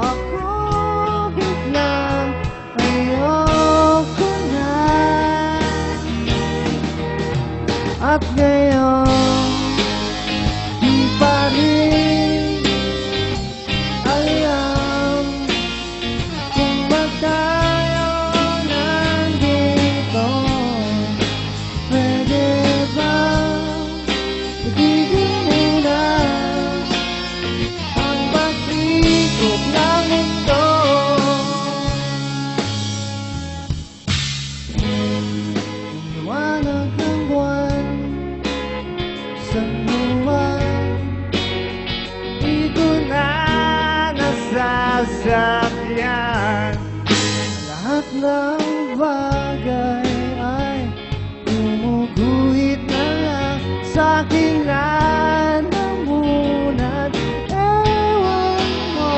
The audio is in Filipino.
Ako biglang ayoko na. At ngayon di pa rin alam kung ba't tayo nandito. Pwede ba ibigin mo na ang pag-ikot ng mundo? Liwanag ng buwan sa luwan, di ko na nasasakyan. Lahat ng bagay ay gumuguhit na lang sa'kin na